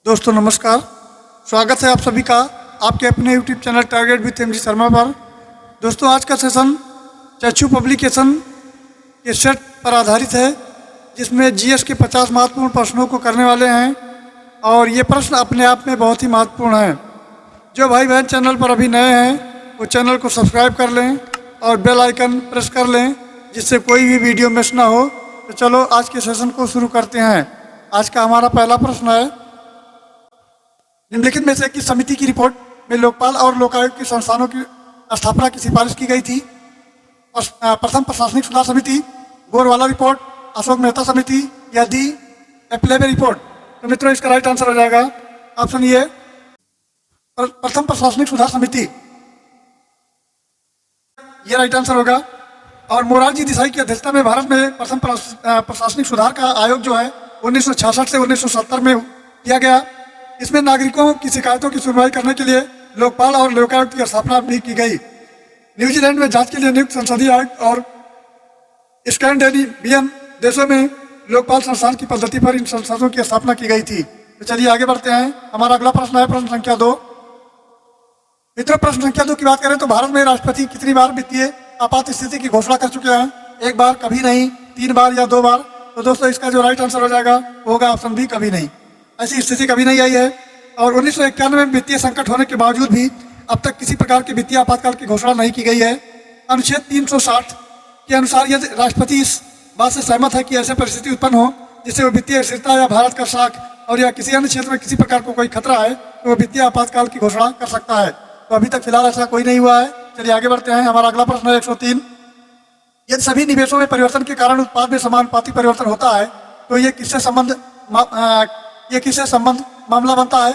दोस्तों नमस्कार, स्वागत है आप सभी का आपके अपने YouTube channel target with MG Sharma पर। दोस्तों आज का सेशन चक्षु पब्लिकेशन के सेट पर आधारित है, जिसमें जीएस के 50 महत्वपूर्ण प्रश्नों को करने वाले हैं और ये प्रश्न अपने आप में बहुत ही महत्वपूर्ण हैं। जो भाई बहन चैनल पर अभी नए हैं वो चैनल को सब्सक्राइब कर लें और बेल आइकन प्रेस कर लें, जिससे कोई भी वीडियो मिस ना हो। तो चलो आज के सेशन को शुरू करते हैं। आज का हमारा पहला प्रश्न है, निम्नलिखित में से किस समिति की रिपोर्ट में लोकपाल और लोकायुक्त की संस्थानों की स्थापना की सिफारिश की गई थी? प्रथम प्रशासनिक सुधार समिति, गोरवाला रिपोर्ट, अशोक मेहता समिति या दी एप्लेबे रिपोर्ट? तो मित्रों इसका राइट आंसर हो जाएगा ऑप्शन ए, प्रथम प्रशासनिक सुधार समिति। ये राइट आंसर होगा। और मोरारजी देसाई की अध्यक्षता में भारत में प्रथम प्रशासनिक सुधार का आयोग जो है 1966 से 1970 में किया गया। इसमें नागरिकों की शिकायतों की सुनवाई करने के लिए लोकपाल और लोकायुक्त की स्थापना भी की गई। न्यूजीलैंड में जांच के लिए नियुक्त संसदीय आयुक्त और स्कैंडिनेवियन देशों में लोकपाल संस्थान की पद्धति पर इन संस्थानों की स्थापना की गई थी। तो चलिए आगे बढ़ते हैं। हमारा अगला प्रश्न है प्रश्न संख्या 2। मित्रों प्रश्न संख्या 2 की बात करें तो भारत में राष्ट्रपति कितनी बार वित्तीय आपात स्थिति की घोषणा कर चुके हैं? एक बार, कभी नहीं, 3 बार या 2 बार? तो दोस्तों इसका जो राइट आंसर हो जाएगा वो होगा ऑप्शन बी, कभी नहीं। ऐसी स्थिति कभी नहीं आई है। और 1991 में वित्तीय संकट होने के बावजूद भी अब तक किसी प्रकार के वित्तीय आपातकाल की घोषणा नहीं की गई है। अनुच्छेद 360 के अनुसार यदि राष्ट्रपति इस बात से सहमत है कि ऐसी परिस्थिति उत्पन्न हो जिससे वो वित्तीय स्थिरता या भारत का साख और या किसी अन्य क्षेत्र में किसी प्रकार को कोई खतरा है तो वो वित्तीय आपातकाल की घोषणा कर सकता है। तो अभी तक फिलहाल ऐसा कोई नहीं हुआ है। चलिए आगे बढ़ते हैं। हमारा अगला प्रश्न है 103। यदि सभी निवेशों में परिवर्तन के कारण उत्पाद में समानुपाती परिवर्तन होता है तो ये किससे संबंध मामला बनता है?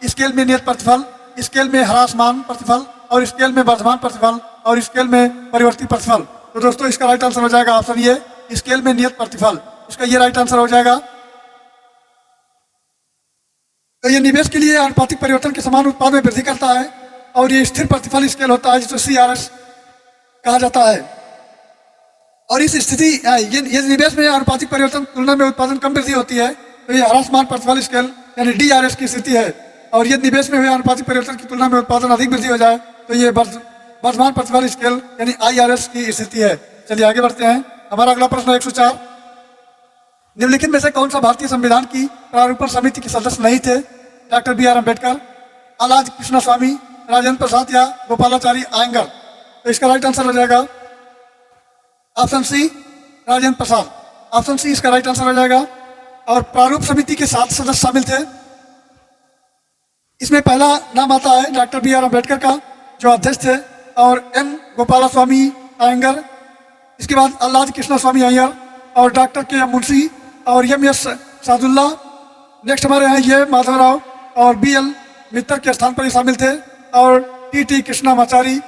स्केल में नियत प्रतिफल, स्केल में ह्रासमान प्रतिफल और स्केल में वर्धमान प्रतिफल और स्केल में परिवर्ती प्रतिफल? तो दोस्तों इसका राइट आंसर हो जाएगा ऑप्शन ए, स्केल में नियत प्रतिफल। इसका ये राइट आंसर हो जाएगा। तो ये निवेश के लिए आनुपातिक परिवर्तन के समान उत्पाद में वृद्धि करता है और ये स्थिर प्रतिफल स्केल होता है जिसे CRS कहा जाता है। और इस स्थिति ये निवेश में आनुपातिक परिवर्तन तुलना में उत्पादन कम वृद्धि होती है तो ये ह्रासमान प्रतिफल स्केल यानी DRS की स्थिति है। और यदि निवेश में हुए आनुपातिक परिवर्तन की तुलना में उत्पादन अधिक वृद्धि हो जाए तो ये वर्धमान प्रतिफल स्केल यानी IRS की स्थिति है। चलिए आगे बढ़ते हैं। हमारा अगला प्रश्न 104। निम्नलिखित में से कौन सा भारतीय संविधान की प्रारूपण समिति के सदस्य नहीं थे? डॉक्टर BR अम्बेडकर, आलाद कृष्ण स्वामी, राजेंद्र प्रसाद या गोपालाचारी आयंगर? तो इसका राइट आंसर हो जाएगा ऑप्शन सी, राजेंद्र प्रसाद। ऑप्शन सी इसका राइट आंसर हो जाएगा। और प्रारूप समिति के 7 सदस्य शामिल थे। इसमें पहला नाम आता है डॉक्टर BR अम्बेडकर का जो अध्यक्ष थे, और N गोपालास्वामी अयंगर, इसके बाद आलाद कृष्ण स्वामी अय्यर और डॉक्टर के मुंशी और MS सादुल्ला। नेक्स्ट हमारे हैं ये माधवराव और BL मित्तर के स्थान पर ही शामिल थे, और TT कृष्णामाचारी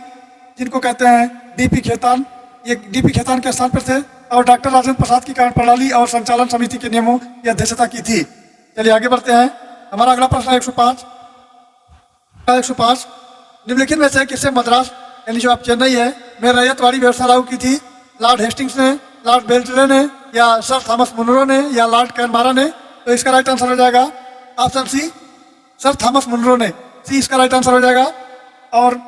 जिनको कहते हैं DP खेतान, ये DP खेतान के स्थान पर थे। और डॉक्टर राजेंद्र प्रसाद की कार्य प्रणाली और संचालन समिति के नियमों की अध्यक्षता की थी। चलिए आगे बढ़ते हैं। हमारा अगला प्रश्न 105। निम्नलिखित में से किससे मद्रास यानी जो आप चेन्नई है में रैयतवाड़ी व्यवस्था लागू की थी? लॉर्ड हेस्टिंग्स ने, लॉर्ड बेल्टले ने या सर थॉमस मुनरो ने या लॉर्ड कैनबरा ने? तो इसका राइट आंसर हो जाएगा option C, sir Thomas Munro ने। सी इसका राइट आंसर हो जाएगा। और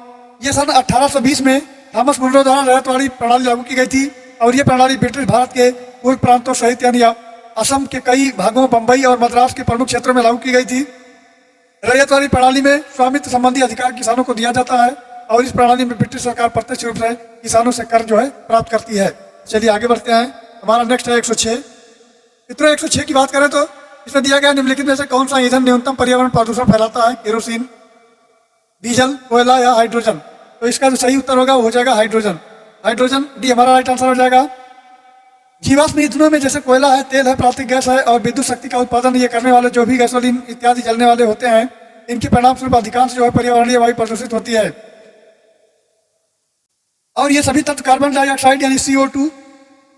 ये सन 1820 में थॉमस मुनरो द्वारा रैयतवाड़ी प्रणाली लागू की गई थी और ये प्रणाली ब्रिटिश भारत के पूर्व प्रांतों सहित यानी असम के कई भागों, बंबई और मद्रास के प्रमुख क्षेत्रों में लागू की गई थी। रैयतवाड़ी प्रणाली में स्वामित्व संबंधी अधिकार किसानों को दिया जाता है और इस प्रणाली में ब्रिटिश सरकार प्रत्यक्ष रूप से किसानों से कर जो है प्राप्त करती है। चलिए आगे बढ़ते हैं। हमारा नेक्स्ट है 106। मित्रों 106 की बात करें तो इसमें दिया गया निम्नलिखित में से कौन सा ईंधन न्यूनतम पर्यावरण प्रदूषण फैलाता है? केरोसिन, डीजल, कोयला या हाइड्रोजन? तो इसका जो सही उत्तर होगा वो हो जाएगा हाइड्रोजन। हाइड्रोजन डी हमारा राइट आंसर हो जाएगा। जीवाश्म ईंधनों में जैसे कोयला है, तेल है, प्राकृतिक गैस है और विद्युत शक्ति का उत्पादन ये करने वाले जो भी गैसोलीन इत्यादि जलने वाले होते हैं, इनके परिणाम स्वरूप अधिकांश जो है पर्यावरणीय वायु प्रदूषित होती है। और ये सभी तत्व कार्बन डाइऑक्साइड यानी CO2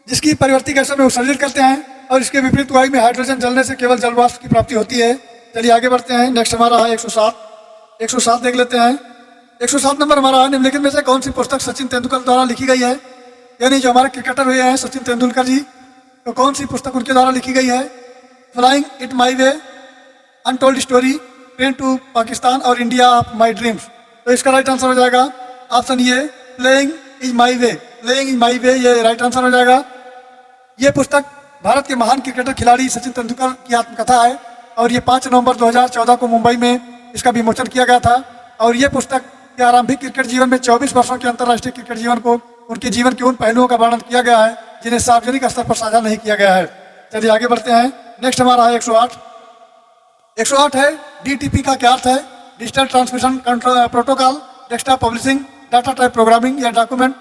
जिसकी परिवर्ती गैसों में उत्सर्जित करते हैं, और इसके विपरीत वायु में हाइड्रोजन जलने से केवल जलवाष्प की प्राप्ति होती है। चलिए आगे बढ़ते हैं। नेक्स्ट हमारा है 107 देख लेते हैं। 107 नंबर हमारा है निम्नलिखित में से कौन सी पुस्तक सचिन तेंदुलकर द्वारा लिखी गई है? यानी जो हमारे क्रिकेटर हुए हैं सचिन तेंदुलकर जी, तो कौन सी पुस्तक उनके द्वारा लिखी गई है? Flying it my way, untold story, train to Pakistan और इंडिया ऑफ माई ड्रीम्स। तो इसका राइट आंसर हो जाएगा ऑप्शन ये, playing is my way. Playing is my way ये राइट आंसर हो जाएगा। ये पुस्तक भारत के महान क्रिकेटर खिलाड़ी सचिन तेंदुलकर की आत्मकथा है और ये 5 नवंबर 2014 को मुंबई में इसका विमोचन किया गया था। और ये पुस्तक के आरंभिक क्रिकेट जीवन में 24 वर्षों के अंतर्राष्ट्रीय क्रिकेट जीवन को, उनके जीवन के उन पहलुओं का वर्णन किया गया है जिन्हें सार्वजनिक स्तर पर साझा नहीं किया गया है। चलिए आगे बढ़ते हैं। नेक्स्ट हमारा है 108। 108 है DTP का क्या अर्थ है? Digital transmission control protocol, desktop publishing, data type programming या डॉक्यूमेंट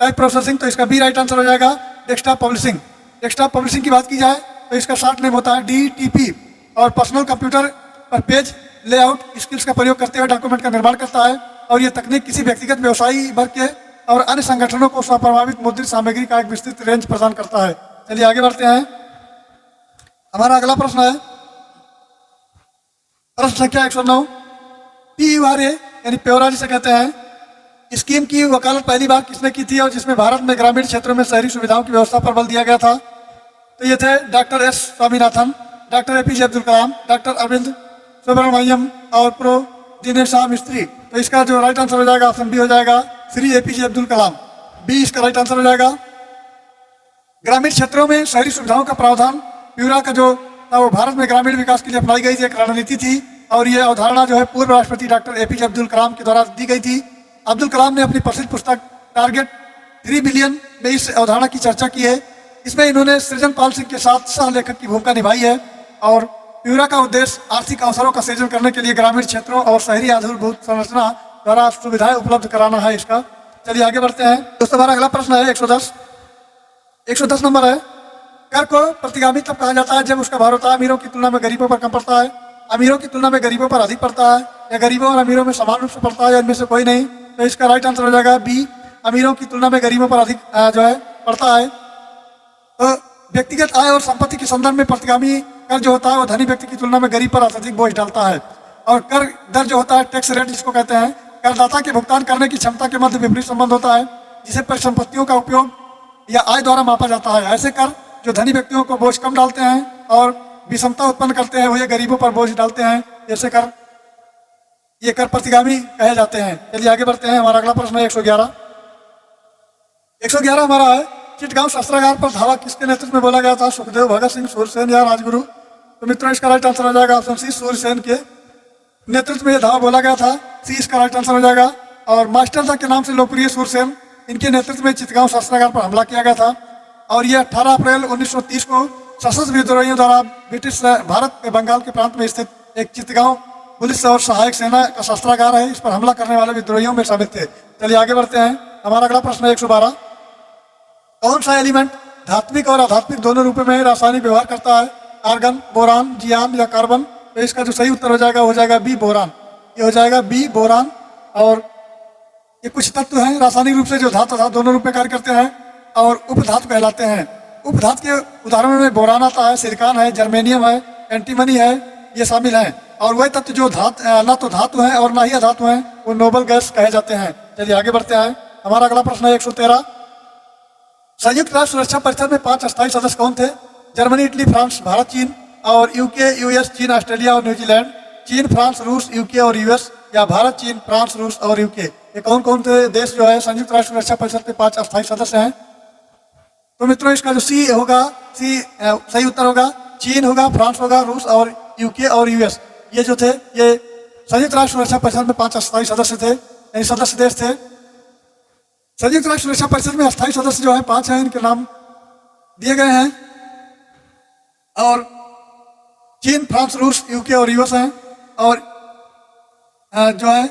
टाइप प्रोसेसिंग। तो इसका बी राइट आंसर हो जाएगा डेस्कटॉप पब्लिशिंग। डेस्कटॉप पब्लिशिंग की बात की जाए तो इसका शॉर्ट नेम होता है DTP और पर्सनल कंप्यूटर पर पेज लेआउट स्किल्स का प्रयोग करते हुए डॉक्यूमेंट का निर्माण करता है। और ये तकनीक किसी व्यक्तिगत व्यवसायी वर्ग के और अन्य संगठनों को स्वप्रभावित मुद्रित सामग्री का एक विस्तृत रेंज प्रदान करता है। चलिए आगे बढ़ते हैं। हमारा अगला प्रश्न है प्रश्न संख्या 109। PURA यानी प्योरा जिसे कहते हैं स्कीम की वकालत पहली बार किसने की थी और जिसमें भारत में ग्रामीण क्षेत्रों में शहरी सुविधाओं की व्यवस्था पर बल दिया गया था? तो ये थे doctor S Swaminathan, doctor APJ Abdul Kalam, doctor Arvind Subramanian और प्रो दिनेश मिस्त्री। तो इसका जो राइट आंसर हो जाएगा ऑप्शन बी हो जाएगा, श्री APJ अब्दुल कलाम। बी इसका राइट आंसर हो जाएगा। ग्रामीण क्षेत्रों में शहरी सुविधाओं का प्रावधान प्यूरा का जो था वो भारत में ग्रामीण विकास के लिए अपनाई गई एक रणनीति थी और ये अवधारणा जो है पूर्व राष्ट्रपति डॉक्टर APJ अब्दुल कलाम के द्वारा दी गई थी। अब्दुल कलाम ने अपनी प्रसिद्ध पुस्तक टारगेट 3 बिलियन में इस अवधारणा की चर्चा की है। इसमें इन्होंने सृजनपाल सिंह के साथ सह लेखक की भूमिका निभाई है और प्यूरा का उद्देश्य आर्थिक अवसरों का सृजन करने के लिए ग्रामीण क्षेत्रों और शहरी आधारभूत संरचना द्वारा सुविधाएं उपलब्ध कराना है इसका। चलिए आगे बढ़ते हैं। दोस्तों हमारा अगला प्रश्न है 110 नंबर है। कर को प्रतिगामी तब कहा जाता है जब उसका भार होता है अमीरों की तुलना में गरीबों पर कम पड़ता है, अमीरों की तुलना में गरीबों पर अधिक पड़ता है, या गरीबों और अमीरों में समान रूप से पड़ता है, या इनमें से कोई नहीं। तो इसका राइट आंसर हो जाएगा बी, अमीरों की तुलना में गरीबों पर अधिक जो है पड़ता है। तो व्यक्तिगत आय और संपत्ति के संदर्भ में प्रतिगामी कर जो होता है वो धनी व्यक्ति की तुलना में गरीब पर अत्यधिक बोझ डालता है। और कर दर जो होता है टैक्स रेट जिसको कहते हैं, करदाता के भुगतान करने की क्षमता के मध्य विपरीत संबंध होता है जिसे परिसंपत्तियों का उपयोग या आय द्वारा मापा जाता है। ऐसे कर जो धनी व्यक्तियों को बोझ कम डालते हैं और विषमता उत्पन्न करते हैं वो ये गरीबों पर बोझ डालते हैं, जैसे कर ये कर प्रतिगामी कहे जाते हैं। चलिए आगे बढ़ते हैं। हमारा अगला प्रश्न है 111 हमारा है चिटगांव शस्त्रागार पर धावा किसके नेतृत्व में बोला गया था? सुखदेव, भगत सिंह, सूर्यसेन या राजगुरु? तो मित्रों इसका राइट आंसर हो जाएगा ऑप्शन सी, सूर्यसेन के नेतृत्व में यह धावा बोला गया था। सी इसका राइट आंसर हो जाएगा। और मास्टर दा के नाम से लोकप्रिय सूर्यसेन, इनके नेतृत्व में चिटगांव शस्त्रागार पर हमला किया गया था और यह 18 अप्रैल 1930 को सशस्त्र विद्रोहियों द्वारा ब्रिटिश भारत के बंगाल के प्रांत में स्थित एक चिटगांव पुलिस और सहायक सेना का शस्त्रागार है। इस पर हमला करने वाले विद्रोहियों में शामिल थे। चलिए आगे बढ़ते हैं। हमारा अगला प्रश्न है 112। कौन सा एलिमेंट धात्विक और अधात्मिक दोनों रूपों में रासायनिक व्यवहार करता है? आर्गन, बोरान, जियान या कार्बन? तो इसका जो सही उत्तर हो जाएगा बी, बोरान। ये हो जाएगा बी, बोरान। और ये कुछ तत्व हैं रासायनिक रूप से जो धातु दोनों रूप में कार्य करते हैं और उपधातु कहलाते हैं। उपधातु के उदाहरणों में बोरान आता है, सिलिकॉन है, जर्मेनियम है, एंटीमनी है, ये शामिल हैं। और वह तत्व जो ना तो धातु हैं और ना ही अधातु हैं वो नोबल गैस कहे जाते हैं। चलिए आगे बढ़ते हैं। हमारा अगला प्रश्न है 113। संयुक्त राष्ट्र सुरक्षा परिषद में 5 अस्थायी सदस्य कौन थे? जर्मनी, इटली, फ्रांस, भारत, चीन और यूके, यूएस, चीन, ऑस्ट्रेलिया और न्यूजीलैंड? चीन, फ्रांस, रूस, यूके और यूएस या भारत, चीन, फ्रांस, रूस और यूके? ये कौन कौन से देश जो है संयुक्त राष्ट्र सुरक्षा परिषद के 5 अस्थायी सदस्य हैं? तो मित्रों इसका जो सी होगा, सी सही उत्तर होगा। चीन होगा, फ्रांस होगा, रूस और यूके और यूएस, ये जो थे ये संयुक्त राष्ट्र सुरक्षा परिषद में 5 अस्थायी सदस्य थे, यानी सदस्य देश थे। संयुक्त राष्ट्र सुरक्षा परिषद में अस्थायी सदस्य जो है 5 हैं, इनके नाम दिए गए हैं। और चीन, फ्रांस, रूस, यूके और यूएस हैं। और जो है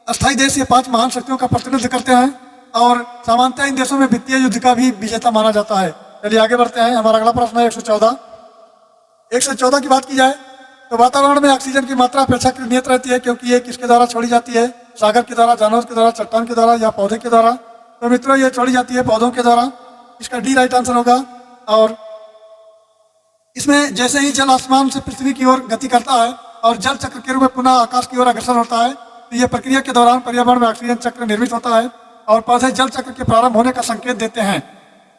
अस्थायी देश ये 5 महान शक्तियों का प्रतिनिधित्व करते हैं और सामान्यतः इन देशों में वित्तीय युद्ध का भी विजेता माना जाता है। चलिए आगे बढ़ते हैं। हमारा अगला प्रश्न है 114 की बात की जाए तो वातावरण में ऑक्सीजन की मात्रा अपेक्षाकृत नियत रहती है क्योंकि ये किसके द्वारा छोड़ी जाती है? सागर के द्वारा, जानवर के द्वारा, चट्टान के द्वारा या पौधे के द्वारा? तो मित्रों ये छोड़ी जाती है पौधों के द्वारा। इसका डी राइट आंसर होगा। और इसमें जैसे ही जल आसमान से पृथ्वी की ओर गति करता है और जल चक्र के रूप में पुनः आकाश की ओर अग्रसर होता है तो यह प्रक्रिया के दौरान पर्यावरण में ऑक्सीजन चक्र निर्मित होता है और पौधे जल चक्र के प्रारंभ होने का संकेत देते हैं।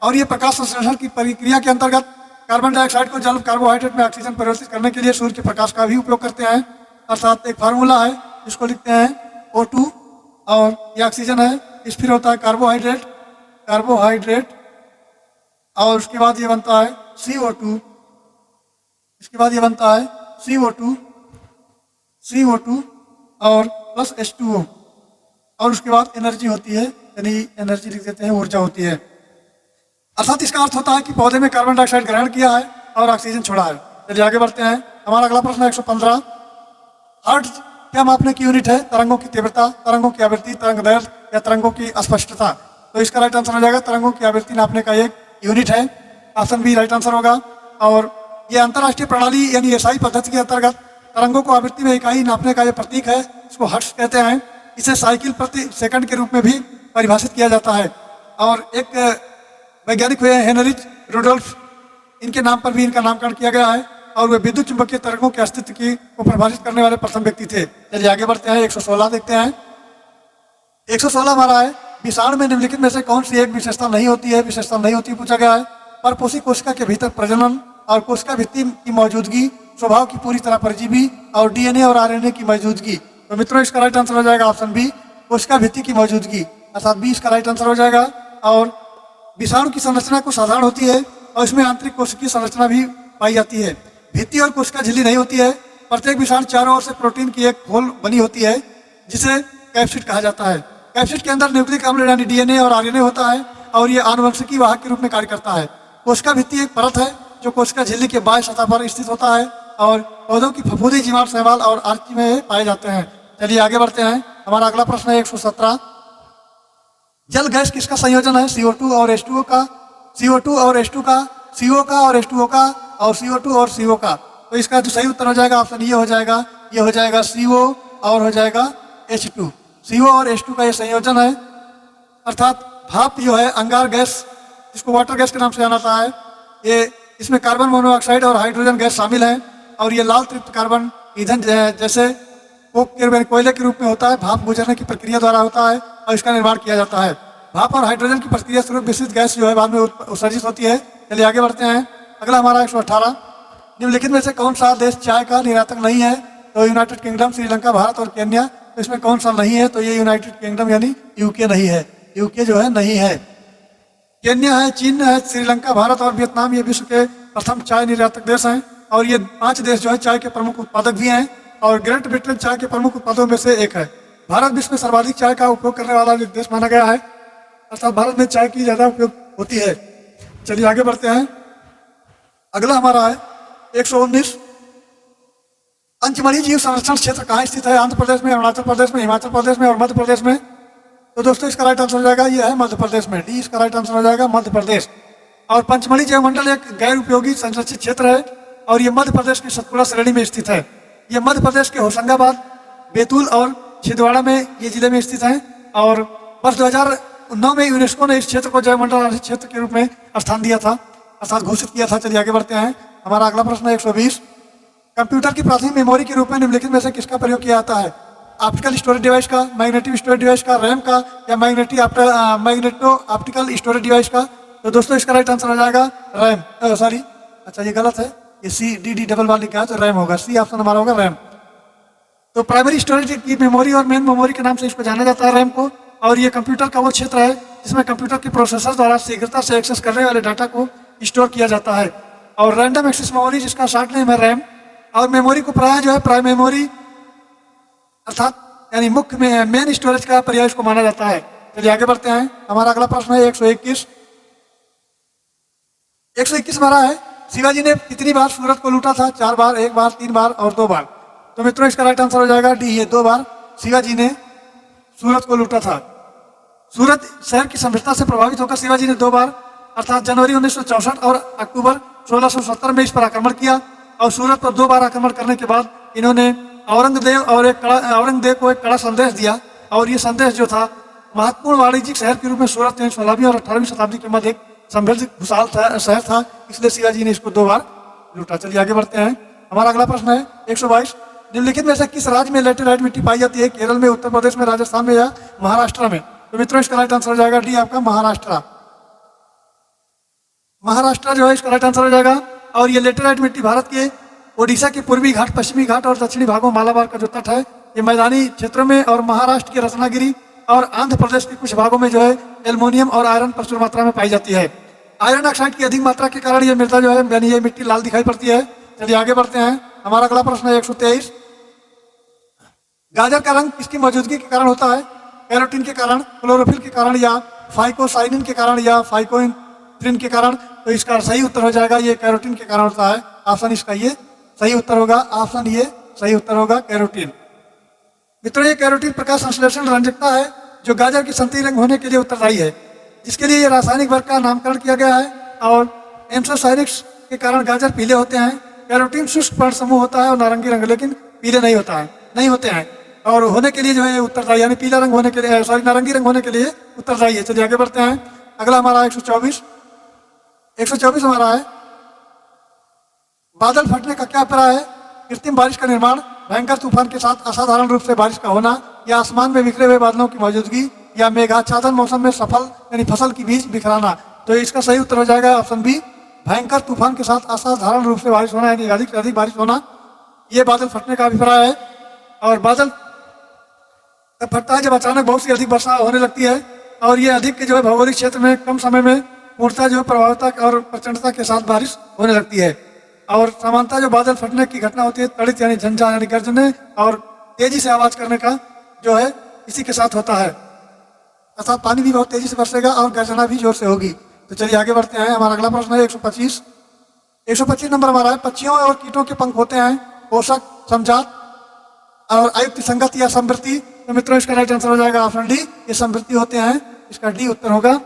और ये प्रकाश संश्लेषण की प्रक्रिया के अंतर्गत कार्बन डाइऑक्साइड को जल कार्बोहाइड्रेट में ऑक्सीजन परिवर्तित करने के लिए सूर्य के प्रकाश का भी उपयोग करते हैं। अर्थात एक फार्मूला है जिसको लिखते हैं O2 और ये ऑक्सीजन है, इस फिर होता है कार्बोहाइड्रेट और उसके बाद ये बनता है CO2, इसके बाद ये बनता है CO2 और प्लस H2O और उसके बाद एनर्जी होती है, यानी एनर्जी लिख देते हैं, ऊर्जा होती है। अर्थात इसका अर्थ होता है कि पौधे में कार्बन डाइऑक्साइड ग्रहण किया है और ऑक्सीजन छोड़ा है। चलिए आगे बढ़ते हैं। हमारा अगला प्रश्न है 115। हर्ट्ज क्या मापने की यूनिट है? तरंगों की तीव्रता, तरंगों की आवृत्ति, तरंग दैर्घ्य या तरंगों की अस्पष्टता। तो इसका राइट आंसर हो जाएगा तरंगों की आवृत्ति नापने का एक यूनिट है। ऑप्शन बी राइट आंसर होगा। और ये अंतर्राष्ट्रीय प्रणाली यानी एसआई पद्धति के अंतर्गत तरंगों को आवृत्ति में इकाई नापने का ये प्रतीक है, इसको हर्ट्ज कहते हैं। इसे साइकिल प्रति सेकंड के रूप में भी परिभाषित किया जाता है। और एक वैज्ञानिक हुए हेनरिच रुडोल्फ, इनके नाम पर भी इनका नामकरण किया गया है और वे विद्युत चुंबकीय तरंगों के अस्तित्व की को परिभाषित करने वाले प्रथम व्यक्ति थे। चलिए आगे बढ़ते हैं। 116 देखते हैं। 116 हमारा है विषाणु में निम्नलिखित में से कौन सी एक विशेषता नहीं होती है? विशेषता नहीं होती पूछा गया है। परपोषी कोशिका के भीतर प्रजनन और कोशिका भित्ति की मौजूदगी, स्वभाव की पूरी तरह परजीवी और डीएनए और आरएनए की मौजूदगी। तो मित्रों इसका राइट आंसर हो जाएगा ऑप्शन बी, कोशिका भित्ति की मौजूदगी, अर्थात बी इसका राइट आंसर हो जाएगा। और विषाणु की संरचना को साधारण होती है और इसमें आंतरिक कोशिकीय संरचना भी पाई जाती है। भित्ति और कोशिका झिल्ली नहीं होती है। प्रत्येक विषाणु चारों ओर से प्रोटीन की एक खोल बनी होती है जिसे कैप्सिड कहा जाता है। कैप्सिड के अंदर न्यूक्लिक अम्ल यानी डीएनए और आरएनए होता है और ये आनुवंशिकी वाहक के रूप में कार्य करता है। कोशिका भित्ति एक परत है जो कोशिका झिल्ली के बाह्य सतह पर स्थित होता है और पौधों की फफूंदी, जीवाणु, शैवाल और आर्ची में पाए जाते हैं। चलिए आगे बढ़ते हैं। हमारा अगला प्रश्न है 117। जल गैस किसका संयोजन है? CO2 और H2O का, CO2 और H2 का, CO का और H2O का और CO2 और CO का। तो इसका जो सही उत्तर हो जाएगा ऑप्शन ये हो जाएगा, ये हो जाएगा CO और हो जाएगा H2। CO और H2 का ये संयोजन है। अर्थात भाप जो है अंगार गैस, जिसको वाटर गैस के नाम से जाना जाता है, ये इसमें कार्बन मोनोऑक्साइड और हाइड्रोजन गैस शामिल है और ये लाल तृप्त कार्बन ईंधन जैसे कोक के कोयले के रूप में होता है। भाप गुजरने की प्रक्रिया द्वारा होता है और इसका निर्माण किया जाता है। भाप और हाइड्रोजन की प्रक्रिया स्वरूप विस्तृत गैस जो है बाद में उत्सर्जित होती है। चलिए आगे बढ़ते हैं। अगला हमारा 118। निम्नलिखित में से कौन सा देश चाय का निर्यातक नहीं है? तो यूनाइटेड किंगडम, श्रीलंका, भारत और केन्या। तो इसमें कौन सा नहीं है? तो ये यूनाइटेड किंगडम यानी यूके नहीं है, यूके जो है नहीं है। केन्या है, चीन है, श्रीलंका, भारत और वियतनाम ये विश्व के प्रथम चाय निर्यातक देश हैं और ये 5 देश जो है चाय के प्रमुख उत्पादक भी हैं और ग्रेट ब्रिटेन चाय के प्रमुख उत्पादों में से एक है। भारत विश्व में सर्वाधिक चाय का उपयोग करने वाला देश माना गया है, अर्थात भारत में चाय की ज्यादा उपयोग होती है। चलिए आगे बढ़ते हैं। अगला हमारा है 119। पंचमढ़ी जीव संरक्षण क्षेत्र कहाँ स्थित है? आंध्र प्रदेश में, अरुणाचल प्रदेश में, हिमाचल प्रदेश में और मध्य प्रदेश में। तो दोस्तों इसका राइट आंसर हो जाएगा ये है मध्य प्रदेश में, डी इसका राइट आंसर हो जाएगा मध्य प्रदेश। और पंचमढ़ी जैव मंडल एक गैर उपयोगी संरक्षित क्षेत्र है और ये मध्य प्रदेश की सतपुड़ा श्रेणी में स्थित है। ये मध्य प्रदेश के होशंगाबाद, बैतूल और छिंदवाड़ा में ये जिले में स्थित है और वर्ष 2009 में यूनेस्को ने इस क्षेत्र को जैव मंडल क्षेत्र के रूप में स्थान दिया था, अर्थात घोषित किया था। चलिए आगे बढ़ते हैं। हमारा अगला प्रश्न है 120। कंप्यूटर की प्राथमिक मेमोरी के रूप में निम्नलिखित में से किसका प्रयोग किया जाता है? ऑप्टिकल स्टोरेज डिवाइस का, मैग्नेटिक स्टोरेज डिवाइस का, रैम का या मैग्नेटो ऑप्टिकल स्टोरेज डिवाइस का। तो दोस्तों इसका राइट आंसर हो जाएगा रैम, सॉरी अच्छा ये गलत है, ये CDD डबल वाली का तो रैम होगा, सी ऑप्शन हमारा होगा रैम। तो प्राइमरी स्टोरेज की मेमोरी और मेन मेमोरी के नाम से इसको जाना जाता है रैम को। और ये कंप्यूटर का वो क्षेत्र है जिसमें कंप्यूटर के प्रोसेसर द्वारा शीघ्रता से एक्सेस करने वाले डाटा को स्टोर किया जाता है। और रैंडम एक्सेस मेमोरी जिसका शॉर्ट नेम है रैम। और मेमोरी को प्राय जो है प्राइम मेमोरी अर्थात यानी मुख्य में मेन स्टोरेज का पर्याय इसको माना जाता है। चलिए आगे बढ़ते हैं। हमारा अगला प्रश्न है 121। 121 हमारा है शिवाजी ने कितनी बार सूरत को लूटा था? 4 बार, 1 बार, 3 बार और 2 बार। तो मित्रों इसका राइट आंसर हो जाएगा डी, ये 2 बार शिवाजी ने सूरत को लूटा था। सूरत शहर की सभ्यता से प्रभावित होकर शिवाजी ने 2 बार अर्थात जनवरी 1964 और अक्टूबर 1670 में इस पर आक्रमण किया और सूरत पर 2 बार आक्रमण करने के बाद इन्होंने औरंगजेब को एक कड़ा संदेश दिया और ये संदेश जो था महत्वपूर्ण वाणिज्यिक शहर के रूप में सूरत 16वीं और 18वीं शताब्दी के मध्य एक समृद्ध खुशहाल शहर था, इसलिए शिवाजी ने इसको 2 बार लूटा। चलिए आगे बढ़ते हैं। हमारा अगला प्रश्न है 122। निम्नलिखित में से किस राज्य में लैटेराइट मिट्टी पाई जाती है? केरल में, उत्तर प्रदेश में, राजस्थान में या महाराष्ट्र में? तो मित्रों इसका राइट आंसर हो जाएगा डी आपका महाराष्ट्र। महाराष्ट्र जो है इसका राइट आंसर हो जाएगा और ये लेटेराइट मिट्टी भारत के ओडिशा के पूर्वी घाट, पश्चिमी घाट और दक्षिणी भागों मालाबार का जो तट है, ये मैदानी क्षेत्रों में और महाराष्ट्र के रत्नागिरी और आंध्र प्रदेश के कुछ भागों में जो है एल्युमिनियम और आयरन प्रचुर मात्रा में पाई जाती है। आयरन ऑक्साइड की अधिक मात्रा के कारण ये मृदा जो है यानी ये मिट्टी लाल दिखाई पड़ती है। चलिए आगे बढ़ते हैं। हमारा अगला प्रश्न है 123। गाजर का रंग किसकी मौजूदगी के कारण होता है? कैरोटीन के कारण, क्लोरोफिल के कारण, या फाइकोसाइनिन के कारण, या फाइकोइनथ्रिन के कारण? तो इसका सही उत्तर हो जाएगा ये कैरोटीन के कारण होता है। ऑप्शन इसका ये सही उत्तर होगा। ऑप्शन ये सही उत्तर होगा कैरोटीन। मित्रों, ये कैरोटीन प्रकाश संश्लेषण रंजकता है जो गाजर की संतरी रंग होने के लिए उत्तरदायी है, जिसके लिए ये रासायनिक वर्ग का नामकरण किया गया है। और एम्सोसाइनिक्स के कारण गाजर पीले होते हैं। कैरोटीन शुष्क पर्ण समूह होता है और नारंगी रंग, लेकिन पीले नहीं होता है, नहीं होते हैं, और होने के लिए जो है उत्तरदायी, यानी पीला रंग होने के लिए, सॉरी नारंगी रंग होने के लिए उत्तरदायी है। चलिए आगे बढ़ते हैं। अगला हमारा 124। 124 हमारा है बादल फटने का क्या अभिप्राय है? कृत्रिम बारिश का निर्माण, भयंकर तूफान के साथ असाधारण रूप से बारिश का होना, या आसमान में बिखरे हुए बादलों की मौजूदगी, या मेघाच्छादन मौसम में सफल यानी फसल की बीज बिखराना। तो इसका सही उत्तर हो जाएगा ऑप्शन बी, भयंकर तूफान के साथ असाधारण रूप से बारिश होना, यानी अधिक से अधिक बारिश होना, ये बादल फटने का अभिप्राय है। और बादल तब फटता है जब अचानक बहुत सी अधिक वर्षा होने लगती है, और ये अधिक के जो है भौगोलिक क्षेत्र में कम समय में पूर्णतः जो है प्रभावता और प्रचंडता के साथ बारिश होने लगती है। और सामान्यतः जो बादल फटने की घटना होती है तड़ित यानी झंझा यानी गर्जने और तेजी से आवाज करने का जो है इसी के साथ होता है, अर्थात पानी भी बहुत तेजी से बरसेगा और गर्जना भी जोर से होगी। तो चलिए आगे बढ़ते हैं। हमारा अगला प्रश्न है 125। 125 नंबर हमारा है पक्षियों और कीटों के पंख होते हैं पोषक, समजात और आयुक्त संगत या समृद्धि। तो मित्रों इसका राइट आंसर हो जाएगा ऑप्शन डी, ये समृद्धि होते हैं, इसका डी उत्तर होगा।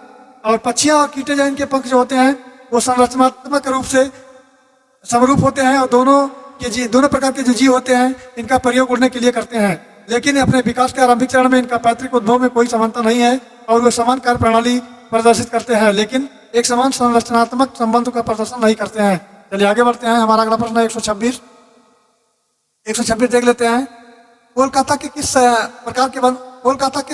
और पक्षियां और कीटे जो इनके पंख जो होते हैं वो संरचनात्मक रूप से समरूप होते हैं, और दोनों प्रकार के जो जीव होते हैं इनका प्रयोग उड़ने के लिए करते हैं, लेकिन अपने विकास के आरंभिक चरण में इनका पैतृक उद्भव में कोई समानता नहीं है और वे समान कार्य प्रणाली प्रदर्शित करते हैं, लेकिन एक समान संरचनात्मक संबंध का प्रदर्शन नहीं करते हैं। चलिए आगे बढ़ते हैं। हमारा अगला प्रश्न है 126। 126 देख लेते हैं। कोलकाता किस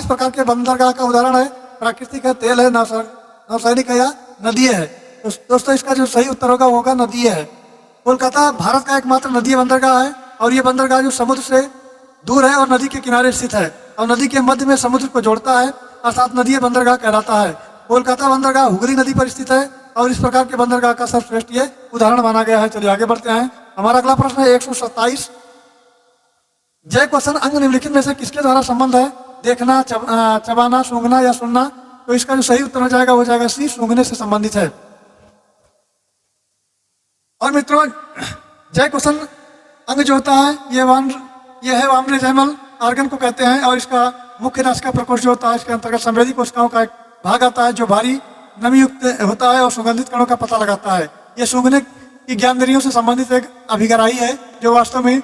प्रकार के बंदरगाह का उदाहरण है? प्राकृतिक है, तेल है, नौसैनिक है, या नदी है? तो दोस्तों इसका जो सही उत्तर होगा वो होगा नदी है। कोलकाता भारत का एकमात्र नदी बंदरगाह है, और ये बंदरगाह जो समुद्र से दूर है और नदी के किनारे स्थित है, और नदी के मध्य में समुद्र को जोड़ता है, अर्थात नदी बंदरगाह कहलाता है। कोलकाता बंदरगाह हुगली नदी पर स्थित है, और इस प्रकार के बंदरगाह का सर्वश्रेष्ठ ये उदाहरण माना गया है। चलिए आगे बढ़ते हैं। हमारा अगला प्रश्न है 127। जय क्वेश्चन अंग निम्नलिखित में से किसके द्वारा संबंध है? देखना, चबाना, सूंघना या सुनना? तो इसका जो सही उत्तर हो जाएगा वो जाएगा सी, सूंघने से संबंधित है। और मित्रों जय क्वेश्चन अंग जो होता है ये है वामरेजैमल आर्गन को कहते हैं, और इसका मुख्य नासिका प्रकोष्ठ जो होता है इसके अंतर्गत संवेदी कोशिकाओं का एक भाग आता है जो भारी नमी युक्त होता है और सुगंधित कणों का पता लगाता है। ये सूंघने की ज्ञानेंद्रियों से संबंधित एक अभिग्राही है जो वास्तव में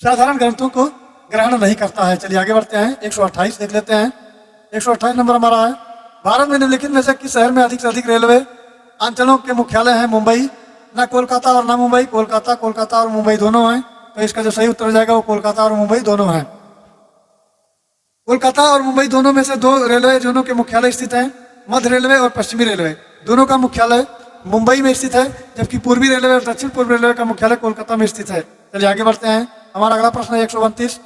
साधारण ग्रंथों को ग्रहण नहीं करता है। चलिए आगे बढ़ते हैं। 128 देख लेते हैं। 128 नंबर हमारा है भारत में निम्नलिखित में से किस शहर में अधिक से अधिक रेलवे अंचलों के मुख्यालय हैं? मुंबई, ना कोलकाता और ना मुंबई, कोलकाता और मुंबई दोनों हैं। तो इसका जो सही उत्तर हो जाएगा वो कोलकाता और मुंबई दोनों हैं। कोलकाता और मुंबई दोनों में से दो रेलवे जोनों के मुख्यालय स्थित हैं, मध्य रेलवे और पश्चिमी रेलवे। दोनों का मुख्यालय मुंबई में स्थित है, जबकि पूर्वी रेलवे और दक्षिण पूर्व रेलवे का मुख्यालय कोलकाता में स्थित है। चलिए आगे बढ़ते हैं। हमारा अगला प्रश्न है 129।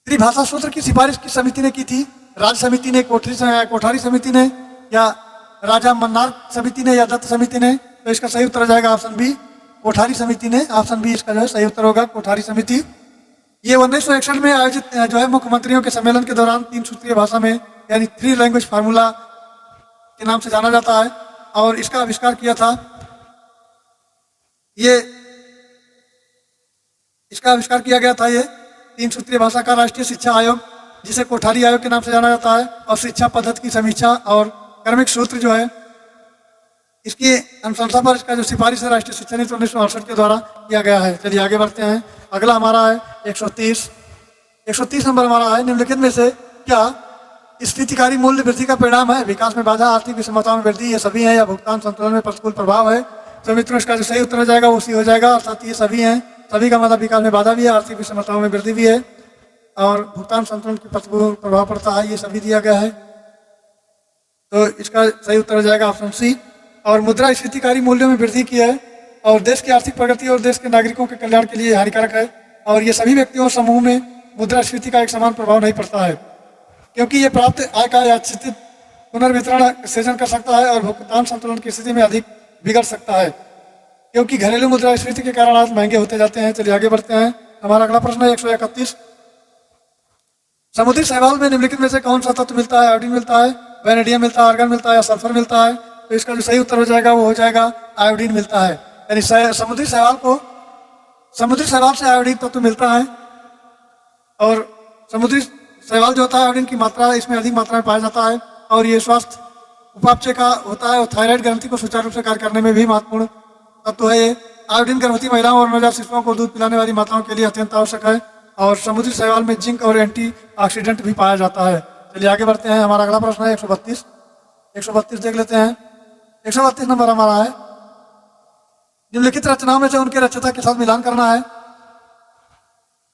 त्रिभाषा सूत्र की सिफारिश किस समिति ने की थी? राज्य समिति ने, कोठारी समिति ने, या राजा मन्नार समिति ने, या दत्त समिति ने? तो इसका सही उत्तर हो जाएगा ऑप्शन बी, कोठारी समिति ने। ऑप्शन बी इसका जो है सही उत्तर होगा, कोठारी समिति। ये 1961 में आयोजित जो है मुख्यमंत्रियों के सम्मेलन के दौरान 3 सूत्रीय भाषा में यानी 3 लैंग्वेज फार्मूला के नाम से जाना जाता है, और इसका आविष्कार किया था इसका आविष्कार किया गया था ये 3 सूत्रीय भाषा का राष्ट्रीय शिक्षा आयोग, जिसे कोठारी आयोग के नाम से जाना जाता है, और शिक्षा पद्धति की समीक्षा और क्रमिक सूत्र जो है इसकी अनुशंसा पर इसका जो सिफारिश है राष्ट्रीय शिक्षा नीति 1968 के द्वारा किया गया है। चलिए आगे बढ़ते हैं। अगला हमारा है 130 नंबर हमारा है निम्नलिखित में से क्या स्फीतिकारी मूल्य वृद्धि का परिणाम है? विकास में बाधा, आर्थिक विषमताओं में वृद्धि, ये सभी हैं, या भुगतान संतुलन में प्रतिकूल प्रभाव है? तो मित्रों इसका जो सही उत्तर हो जाएगा उसी हो जाएगा, अर्थात ये सभी हैं। सभी का मतलब विकास में बाधा भी है, आर्थिक विषमताओं में वृद्धि भी है, और भुगतान संतुलन की प्रतिकूल प्रभाव पड़ता है, ये सभी दिया गया है। तो इसका सही उत्तर हो जाएगा ऑप्शन सी। और मुद्रास्फीतिकारी मूल्यों में वृद्धि की है और देश की आर्थिक प्रगति और देश के नागरिकों के कल्याण के लिए हानिकारक है। और ये सभी व्यक्तियों और समूह में मुद्रास्फीति का एक समान प्रभाव नहीं पड़ता है, क्योंकि ये प्राप्त आय का याचित पुनर्वितरण सृजन कर सकता है और भुगतान संतुलन की स्थिति में अधिक बिगड़ सकता है, क्योंकि घरेलू मुद्रास्फीति के कारण आज महंगे होते जाते हैं। चलिए आगे बढ़ते हैं। हमारा अगला प्रश्न है 131। समुद्री शैवाल में निम्नलिखित में से कौन सा तत्व मिलता है? आयोडीन मिलता है, वैनेडियम मिलता है, आर्गन मिलता है या सल्फर मिलता है? तो इसका जो सही उत्तर हो जाएगा वो हो जाएगा आयोडीन मिलता है। यानी समुद्री शैवाल से आयोडीन तत्व मिलता है और समुद्री शैवाल जो होता है आयोडीन की मात्रा इसमें अधिक मात्रा में पाया जाता है और ये स्वास्थ्य उपापचय का होता है और थायराइड ग्रंथि को सुचारू रूप से कार्य करने में भी महत्वपूर्ण तत्व है। ये आयोडीन गर्भवती महिलाओं और नवजात शिशुओं को दूध पिलाने वाली माताओं के लिए अत्यंत आवश्यक है और समुद्री शैवाल में जिंक और एंटीऑक्सीडेंट भी पाया जाता है। चलिए आगे बढ़ते हैं। हमारा अगला प्रश्न है 132 देख लेते हैं। 132 नंबर हमारा है, निम्नलिखित रचनाओं में से उनके रचयिता के साथ मिलान करना है।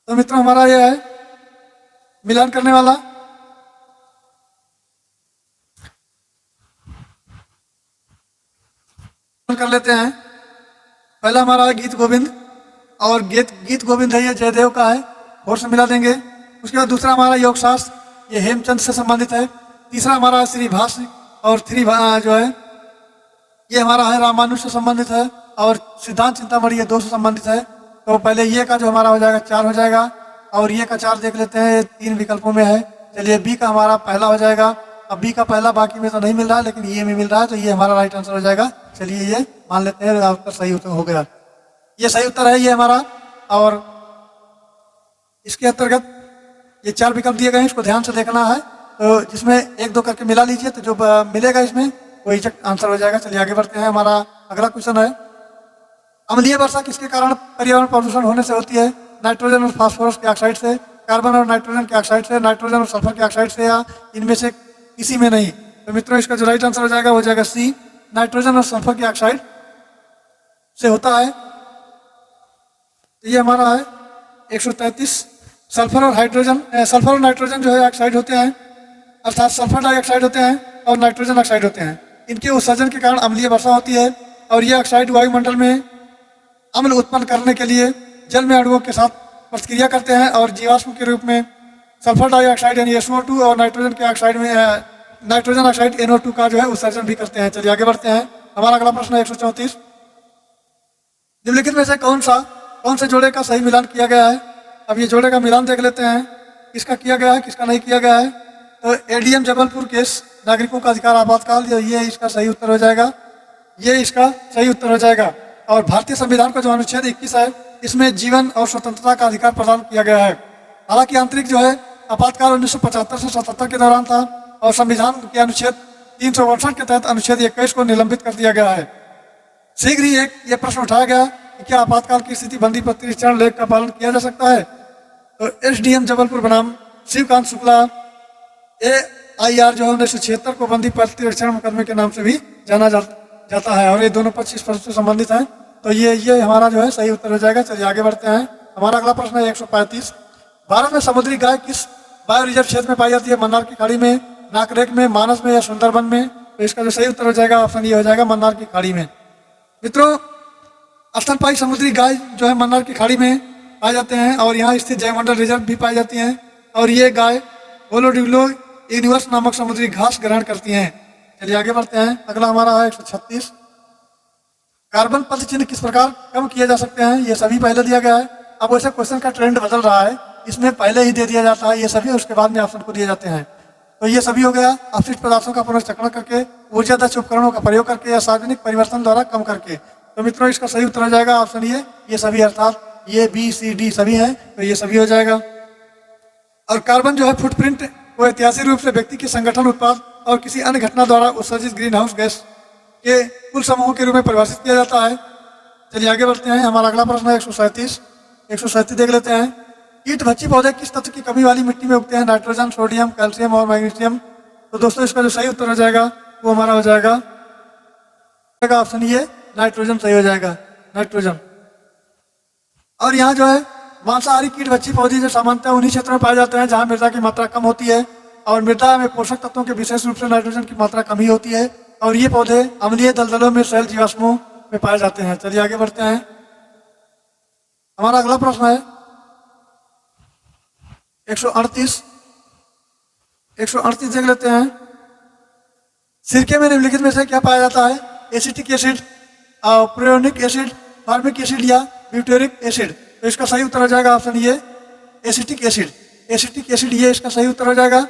तो मित्रों हमारा यह है मिलान करने वाला कर लेते हैं। पहला हमारा है गीत गोविंद और गीत गोविंद है ये जयदेव का है, और से मिला देंगे। उसके बाद दूसरा हमारा योग शास्त्र, ये हेमचंद से संबंधित है। तीसरा हमारा श्री भाष्य और जो है ये हमारा है रामानुज से संबंधित है और सिद्धांत चिंतामणि ये 2 से संबंधित है। तो पहले ये का जो हमारा हो जाएगा 4 हो जाएगा और ये का 4 देख लेते हैं, ये 3 विकल्पों में है। चलिए बी का हमारा पहला हो जाएगा। अब बी का पहला बाकी में तो नहीं मिल रहा है लेकिन ये में मिल रहा है, तो ये हमारा राइट आंसर हो जाएगा। चलिए ये मान लेते हैं आपका सही उत्तर हो गया। ये सही उत्तर है ये हमारा। और इसके अंतर्गत ये 4 विकल्प दिए गए हैं, इसको ध्यान से देखना है। तो जिसमें 1-2 करके मिला लीजिए, तो जो मिलेगा इसमें वो एग्जैक्ट आंसर हो जाएगा। चलिए आगे बढ़ते हैं। हमारा अगला क्वेश्चन है, अम्लीय वर्षा किसके कारण पर्यावरण प्रदूषण होने से होती है? नाइट्रोजन और फास्फोरस के ऑक्साइड से, कार्बन और नाइट्रोजन के ऑक्साइड से, नाइट्रोजन और सल्फर के ऑक्साइड से, या इनमें से किसी में नहीं? तो मित्रों इसका जो राइट आंसर हो जाएगा वो हो जाएगा सी, नाइट्रोजन और सल्फर के ऑक्साइड से होता है। तो ये हमारा है 133। सल्फर और नाइट्रोजन जो है ऑक्साइड होते हैं, अर्थात सल्फर डाइऑक्साइड होते हैं और नाइट्रोजन ऑक्साइड होते हैं। इनके उत्सर्जन के कारण अम्लीय वर्षा होती है और ये ऑक्साइड वायुमंडल में अम्ल उत्पन्न करने के लिए जल में अणुओं के साथ प्रतिक्रिया करते हैं और जीवाश्म के रूप में सल्फर डाइऑक्साइड यानी SO2 और नाइट्रोजन के ऑक्साइड में नाइट्रोजन ऑक्साइड NO2 का जो है उत्सर्जन भी करते हैं। चलिए आगे बढ़ते हैं। हमारा अगला प्रश्न है 134। निम्नलिखित में से कौन से जोड़े का सही मिलान किया गया है? अब ये जोड़े का मिलान देख लेते हैं, किसका किया गया है किसका नहीं किया गया है। तो ADM जबलपुर केस नागरिकों का अधिकार आपातकाल, ये इसका सही उत्तर हो जाएगा। ये इसका सही उत्तर हो जाएगा। और भारतीय संविधान का जो अनुच्छेद 21 है इसमें जीवन और स्वतंत्रता का अधिकार प्रदान किया गया है। हालांकि आंतरिक जो है आपातकाल 1975 से 77 के दौरान था और संविधान के अनुच्छेद 362 के तहत अनुच्छेद 21 को निलंबित कर दिया गया है। शीघ्र ही ये प्रश्न उठाया गया कि क्या आपातकाल की स्थिति बंदी पर 30 चरण लेख का पालन किया जा सकता है? तो SDM जबलपुर बनाम शिवकांत शुक्ला AIR जो है 1976 को बंदी पर 30 चरण मुकदमे के नाम से भी जाना जाता है और ये दोनों 25 वर्ष से संबंधित हैं। तो ये हमारा जो है सही उत्तर हो जाएगा। चलिए आगे बढ़ते हैं। हमारा अगला प्रश्न है 135। भारत में समुद्री गाय किस बायो रिजर्व क्षेत्र में पाई जाती है? मन्नार की खाड़ी में, नाकरेक में, मानस में या सुंदरबन में? तो इसका जो सही उत्तर हो जाएगा ऑप्शन ये हो जाएगा मन्नार की खाड़ी में। मित्रों स्तनपायी समुद्री गाय जो है मन्नार की खाड़ी में पाए जाते हैं और यहाँ स्थित जयमंडल रिजर्व भी पाई जाती हैं और ये गाय होलोडिग्लो यूनिवर्स नामक समुद्री घास ग्रहण करती हैं। चलिए आगे बढ़ते हैं। अगला हमारा है 136। कार्बन पद चिन्ह किस प्रकार कम किए जा सकते हैं? ये सभी पहले दिया गया है। अब वैसे क्वेश्चन का ट्रेंड बदल रहा है, इसमें पहले ही दे दिया जाता है ये सभी, उसके बाद में ऑप्शन को दिए जाते हैं। तो ये सभी हो गया अपशिष्ट पदार्थों का पुनर्चक्रण करके, ऊर्जा दक्ष उपकरणों का प्रयोग करके या सार्वजनिक परिवर्तन द्वारा कम करके। तो मित्रों इसका सही उत्तर हो जाएगा ऑप्शन ये सभी, अर्थात ये B, C, D सभी हैं, तो ये सभी हो जाएगा। और कार्बन जो है फुटप्रिंट को ऐतिहासिक रूप से व्यक्ति के संगठन, उत्पाद और किसी अन्य घटना द्वारा उत्सर्जित ग्रीन हाउस गैस के कुल समूह के रूप में परिभाषित किया जाता है। चलिए आगे बढ़ते हैं। हमारा अगला प्रश्न है 137 देख लेते हैं। कीट भक्षी पौधे किस तत्व की कमी वाली मिट्टी में उगते हैं? नाइट्रोजन, सोडियम, कैल्शियम और मैग्नीशियम। तो दोस्तों इसका जो सही उत्तर हो जाएगा वो हमारा हो जाएगा ऑप्शन ये नाइट्रोजन सही हो जाएगा, नाइट्रोजन। और यहाँ जो है मांसाहारी कीट भक्षी पौधे जो सामान्यतः उन्हीं क्षेत्रों में पाए जाते हैं जहाँ मृदा की मात्रा कम होती है और मृदा में पोषक तत्वों के विशेष रूप से नाइट्रोजन की मात्रा कम ही होती है। और ये पौधे अम्लीय दलदलों में शैल जीवाश्मों में पाए जाते हैं। चलिए आगे बढ़ते हैं। हमारा अगला प्रश्न है 138 देख लेते हैं। सिरके में निम्नलिखित में से क्या पाया जाता है? Acetic acid, propionic acid, formic acid या ब्यूटेरिक एसिड। तो इसका सही उत्तर हो जाएगा ऑप्शन ये एसिटिक एसिड। एसिटिक एसिड ये इसका सही उत्तर हो जाएगा।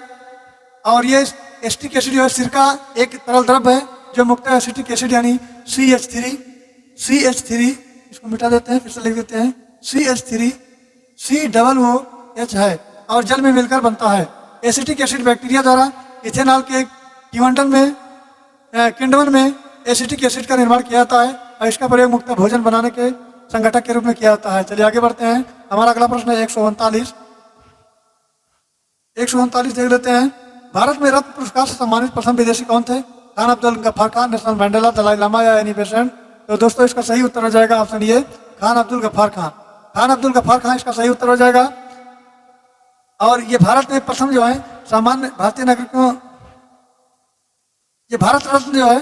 और ये एसिटिक एसिड जो है सिरका एक तरल द्रव्य है जो मुख्यतः एसिटिक एसिड यानी CH3 इसको मिटा देते हैं, फिर से लिख देते हैं CH3 COOH है और जल में मिलकर बनता है। एसिटिक एसिड बैक्टीरिया द्वारा इथेनॉल के किण्वन में एसिटिक एसिड का निर्माण किया जाता है और इसका प्रयोग मुख्यतः भोजन बनाने के संगठक के रूप में किया जाता है। चलिए आगे बढ़ते हैं। हमारा अगला प्रश्न है 139 देख लेते हैं। भारत में रत्न पुरस्कार से सम्मानित प्रथम विदेशी कौन थे? खान अब्दुल गफ्फार खान, नेल्सन मंडेला, दलाई लामा या एनी बेसेंट। तो दोस्तों इसका सही उत्तर हो जाएगा ऑप्शन ये खान अब्दुल गफ्फार खान। खान अब्दुल गफ्फार खान इसका सही उत्तर हो जाएगा। और ये भारत में प्रथम जो है सामान्य भारतीय नागरिकों, ये भारत रत्न जो है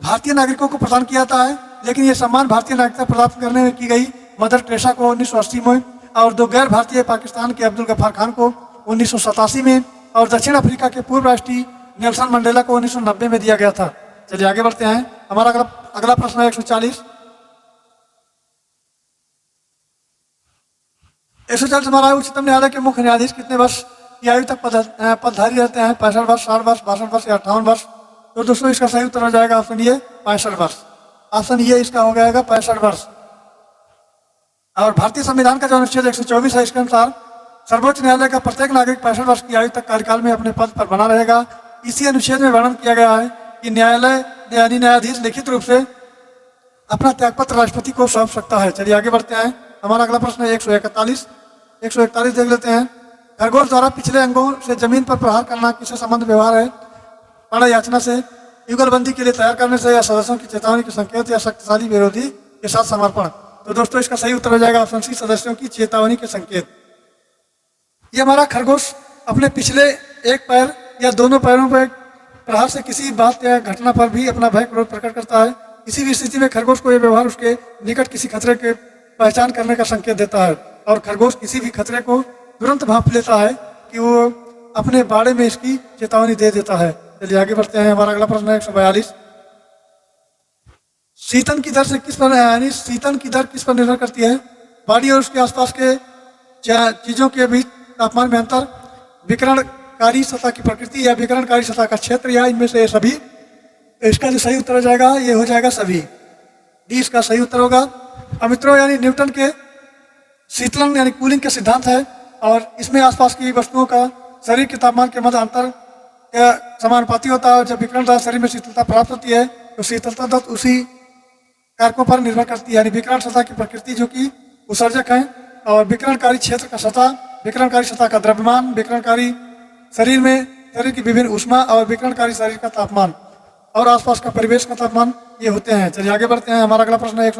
भारतीय नागरिकों को प्रदान किया जाता है, लेकिन ये सम्मान भारतीय नागरिकता प्राप्त करने में की गई मदर टेरेसा को 1980 में और दो गैर भारतीय पाकिस्तान के अब्दुल गफ्फार खान को 1987 में और दक्षिण अफ्रीका के पूर्व राष्ट्रीय नेल्सन मंडेला को 1990 में दिया गया था। चलिए आगे बढ़ते हैं। हमारा अगला प्रश्न है 140 हमारा है उच्चतम न्यायालय के मुख्य न्यायाधीश कितने वर्ष की आयु तक पदधारी रहते हैं? 65 वर्ष, 60 वर्ष, 62 वर्ष या 58 वर्ष। तो दोस्तों इसका सही उत्तर हो जाएगा ऑप्शन ये 65 वर्ष। ऑप्शन ये इसका हो जाएगा 65 वर्ष। और भारतीय संविधान का जो अनुच्छेद 124 है इसके अनुसार सर्वोच्च न्यायालय का प्रत्येक नागरिक 65 वर्ष की आयु तक कार्यकाल में अपने पद पर बना रहेगा। इसी अनुच्छेद में वर्णन किया गया है कि न्यायाधीश लिखित रूप से अपना त्यागपत्र राष्ट्रपति को सौंप सकता है। चलिए आगे बढ़ते हैं। हमारा अगला प्रश्न है 141 देख लेते हैं। खरगोश द्वारा पिछले अंगों से जमीन पर प्रहार करना किससे संबंध व्यवहार है? प्राण याचना से, युगलबंदी के लिए तैयार करने से या सदस्यों की चेतावनी के संकेत या शक्तिशाली विरोधी के साथ समर्पण। तो दोस्तों इसका सही उत्तर हो जाएगा ऑप्शन सी सदस्यों की चेतावनी के संकेत। ये हमारा खरगोश अपने पिछले एक पैर या दोनों पैरों पर प्रहार से किसी बात या घटना पर भी अपना भय क्रोध प्रकट करता है। किसी भी स्थिति में खरगोश को यह व्यवहार उसके निकट किसी खतरे के पहचान करने का संकेत देता है और खरगोश किसी भी खतरे को तुरंत भांप लेता है कि वो अपने बाड़े में इसकी चेतावनी दे देता है। चलिए आगे बढ़ते हैं। हमारा अगला प्रश्न है 142 शीतन की दर किस पर निर्भर करती है? बॉडी और उसके आसपास के चीजों के बीच तापमान में अंतर, विकिरणकारी सतह की प्रकृति या विकिरणकारी सतह का क्षेत्र या इनमें से सभी। इसका जो सही उत्तर हो जाएगा ये हो जाएगा सभी। डी इसका सही उत्तर होगा। अब मित्रों यानी न्यूटन के शीतलन यानी कूलिंग के सिद्धांत है और इसमें आसपास की वस्तुओं का शरीर के तापमान के मध्य अंतर समानुपाती होता है। जब विकिरण द्वारा शरीर में शीतलता प्राप्त होती है तो शीतलता तत्व उसी कारकों पर निर्भर करती है यानी विकिरण सतह की प्रकृति जो कि उत्सर्जक है और विकिरणकारी क्षेत्र का सतह, विकिरणकारी सतह का द्रव्यमान, विकिरणकारी शरीर की विभिन्न ऊष्मा और विकिरणकारी शरीर का तापमान और आसपास का परिवेश का तापमान ये होते हैं। चलिए आगे बढ़ते हैं। हमारा अगला प्रश्न है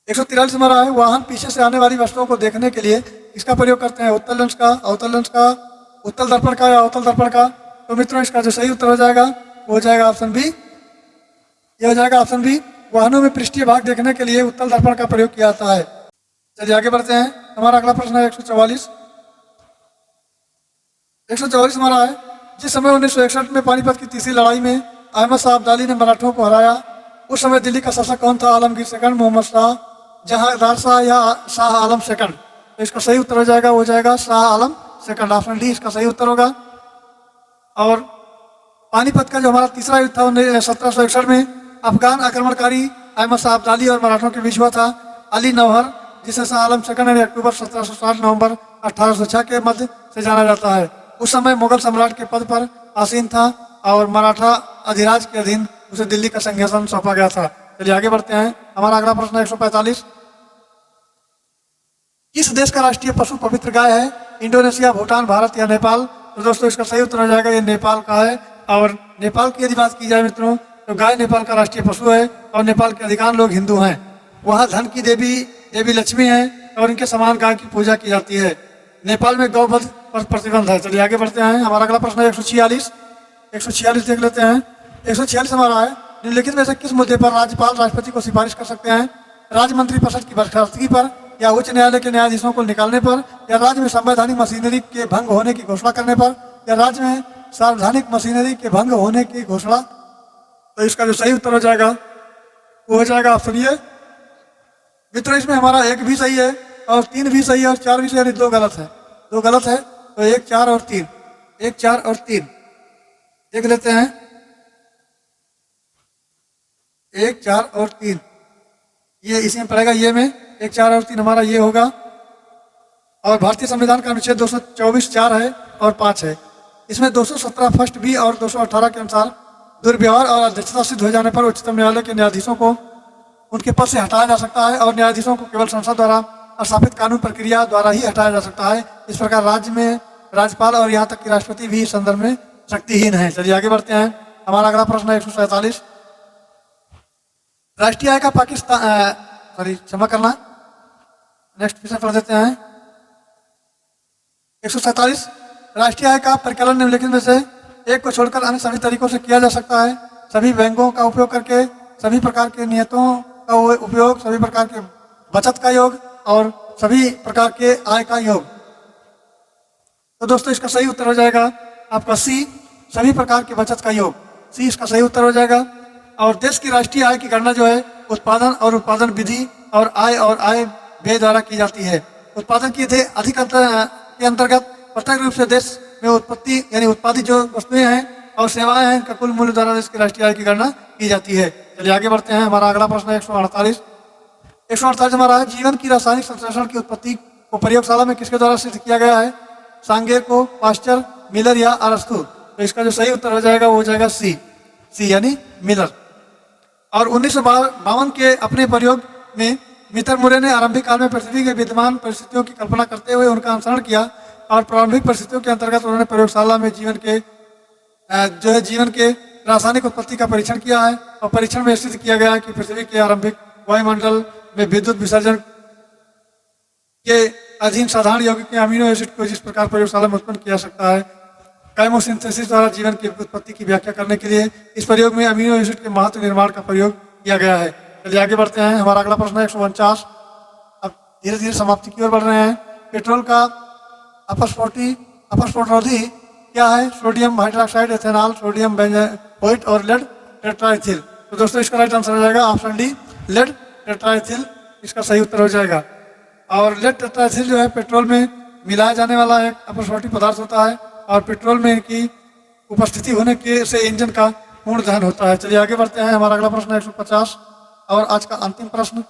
143 हमारा है वाहन पीछे से आने वाली वस्तुओं को देखने के लिए इसका प्रयोग करते हैं? उत्तल लेंस का, अवतल लेंस का, उत्तल दर्पण का या अवतल दर्पण का। तो मित्रों इसका जो सही उत्तर हो जाएगा वो हो जाएगा ऑप्शन बी। ये हो जाएगा ऑप्शन बी। वाहनों में पृष्ठीय भाग देखने के लिए उत्तल दर्पण का प्रयोग किया जाता है। चलिए आगे बढ़ते हैं। हमारा अगला प्रश्न है 144 हमारा है जिस समय 1961 में पानीपत की तीसरी लड़ाई में अहमद शाह अब्दाली ने मराठों को हराया उस समय दिल्ली का शासक कौन था? आलमगीर सेकंड, मोहम्मद शाह, जहांगीर शाह या शाह आलम सेकंड। तो इसका सही उत्तर हो जाएगा वो जाएगा Shah Alam second. Option D इसका सही उत्तर होगा। और पानीपत का जो हमारा तीसरा युद्ध था 1761 में अफगान आक्रमणकारी अहमद शाह अब्दाली और मराठों के बीच हुआ था। अली नौहर जिसे शाह आलम सेकंड ने अक्टूबर 1760 नवंबर 1806 के मध्य से जाना जाता है उस समय मुगल सम्राट के पद पर आसीन था और मराठा अधिराज के अधीन उसे दिल्ली का सिंहासन सौंपा गया था। चलिए आगे बढ़ते हैं। हमारा अगला प्रश्न है 145 किस देश का राष्ट्रीय पशु पवित्र गाय है? इंडोनेशिया, भूटान, भारत या नेपाल। तो दोस्तों इसका सही उत्तर हो जाएगा ये नेपाल का है। और नेपाल की यदि बात की जाए मित्रों तो गाय नेपाल का राष्ट्रीय पशु है और नेपाल के अधिकांश लोग हिंदू हैं। वहाँ धन की देवी लक्ष्मी है और इनके समान गाय की पूजा की जाती है। नेपाल में गौवध पर प्रतिबंध है। चलिए आगे बढ़ते हैं। हमारा अगला प्रश्न है 146 146 देख लेते हैं। 146 हमारा है, निम्नलिखित में से किस मुद्दे पर राज्यपाल राष्ट्रपति को सिफारिश कर सकते हैं? राज्य मंत्रिपरिषद की बर्खास्तगी पर, या उच्च न्यायालय के न्यायाधीशों को निकालने पर, या राज्य में संवैधानिक मशीनरी के भंग होने की घोषणा करने पर, या राज्य में संवैधानिक मशीनरी के भंग होने की घोषणा। तो इसका जो सही उत्तर हो जाएगा वो हो जाएगा ऑप्शन ए। मित्रों, इसमें हमारा 1 भी सही है और 3 भी सही है और 4 भी सही है, 2 गलत है। 2 गलत है, तो 1, 4 और 3, 1, 4 और 3 देख लेते हैं। 1, 4 और 3 ये इसी में पड़ेगा, ये में 1, 4 और 3 हमारा ये होगा। और भारतीय संविधान का अनुच्छेद 224 4 है और 5 है। इसमें 217 फर्स्ट बी और 218 के अनुसार दुर्व्यवहार और अध्यक्षता सिद्ध हो जाने पर उच्चतम न्यायालय के न्यायाधीशों को उनके पद से हटाया जा सकता है और न्यायाधीशों को केवल संसद द्वारा स्थापित कानून प्रक्रिया द्वारा ही हटाया जा सकता है। इस प्रकार राज्य में राज्यपाल और यहाँ तक कि राष्ट्रपति भी इस संदर्भ में शक्तिहीन है। चलिए आगे बढ़ते हैं। हमारा अगला प्रश्न है 147। राष्ट्रीय आय का पाकिस्तान क्षमा करना, नेक्स्ट विषय पढ़ देते हैं। 147 राष्ट्रीय आय का परिकलन निम्नलिखित में से एक को छोड़कर अन्य सभी तरीकों से किया जा सकता है। सभी बैंकों का उपयोग करके, सभी प्रकार के नियतों का उपयोग, सभी प्रकार के बचत का योग और सभी प्रकार के आय का योग। तो दोस्तों इसका सही उत्तर हो जाएगा आपका सी, सभी प्रकार के बचत का योग। सी इसका सही उत्तर हो जाएगा। और देश की राष्ट्रीय आय की गणना जो है उत्पादन और उत्पादन विधि और आय व्यय द्वारा की जाती है। उत्पादन की अधिक के अंतर्गत प्रत्यक्ष रूप से देश में उत्पत्ति यानी उत्पादित जो वस्तुएं हैं और सेवाएं हैं इनका कुल मूल्य द्वारा देश की राष्ट्रीय आय की गणना की जाती है। चलिए आगे बढ़ते हैं। हमारा अगला प्रश्न है 148। 148 हमारा है, जीवन की रासायनिक संश्लेषण की उत्पत्ति को प्रयोगशाला में किसके द्वारा सिद्ध किया गया है? सांगेर को, पास्चर, मिलर या अरस्तु। तो इसका जो सही उत्तर हो जाएगा वो हो जाएगा सी यानी मिलर। और 1952 के अपने प्रयोग में मितर मुरे ने आरंभिक काल में पृथ्वी के विद्यमान परिस्थितियों की कल्पना करते हुए उनका अनुसरण किया और प्रारंभिक परिस्थितियों के अंतर्गत उन्होंने प्रयोगशाला में जीवन के रासायनिक उत्पत्ति का परीक्षण किया है। और परीक्षण में सिद्ध किया गया है कि पृथ्वी के आरंभिक वायुमंडल में विद्युत विसर्जन के अधीन साधारण यौगिक के अमीनो एसिड को जिस प्रकार प्रयोगशाला में उत्पन्न किया सकता है, काइमोसिंथेसिस द्वारा जीवन की उत्पत्ति की व्याख्या करने के लिए इस प्रयोग में अमीनो एसिड के महत्व निर्माण का प्रयोग किया गया है। चलिए आगे बढ़ते हैं। हमारा अगला प्रश्न है 149। अब धीरे धीरे समाप्ति की ओर बढ़ रहे हैं। पेट्रोल का अपस्फोटरोधी क्या है? Sodium hydroxide, ethanol, sodium benzoate और लेड टेट्राइथिल। तो दोस्तों इसका राइट आंसर हो जाएगा ऑप्शन डी, लेड टेट्राइथिल इसका सही उत्तर हो जाएगा। और लेड टेट्राइथिल जो है पेट्रोल में मिलाया जाने वाला एक अपस्फोटित पदार्थ होता है और पेट्रोल में इनकी उपस्थिति होने के से इंजन का पूर्ण दहन होता है। चलिए आगे बढ़ते हैं। हमारा अगला प्रश्न है 150 और आज का अंतिम प्रश्न,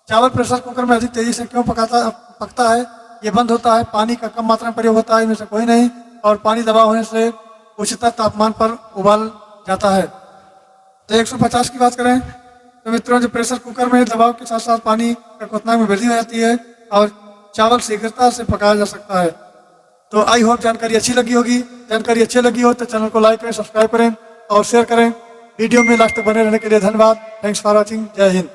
चावल प्रेशर कुकर में अधिक तेजी से क्यों पकता है? ये बंद होता है, पानी का कम मात्रा में प्रयोग होता है, इनमें से कोई नहीं, और पानी दबाव होने से उच्चतर तापमान पर उबाल जाता है। तो 150 की बात करें तो मित्रों, जो प्रेशर कुकर में दबाव के साथ साथ पानी का क्वथनांक में वृद्धि हो जाती है और चावल शीघ्रता से पकाया जा सकता है। तो आई होप जानकारी अच्छी लगी होगी। जानकारी अच्छी लगी हो तो चैनल को लाइक करें, सब्सक्राइब करें और शेयर करें। वीडियो में लास्ट तक बने रहने के लिए धन्यवाद। Thanks for watching. जय हिंद।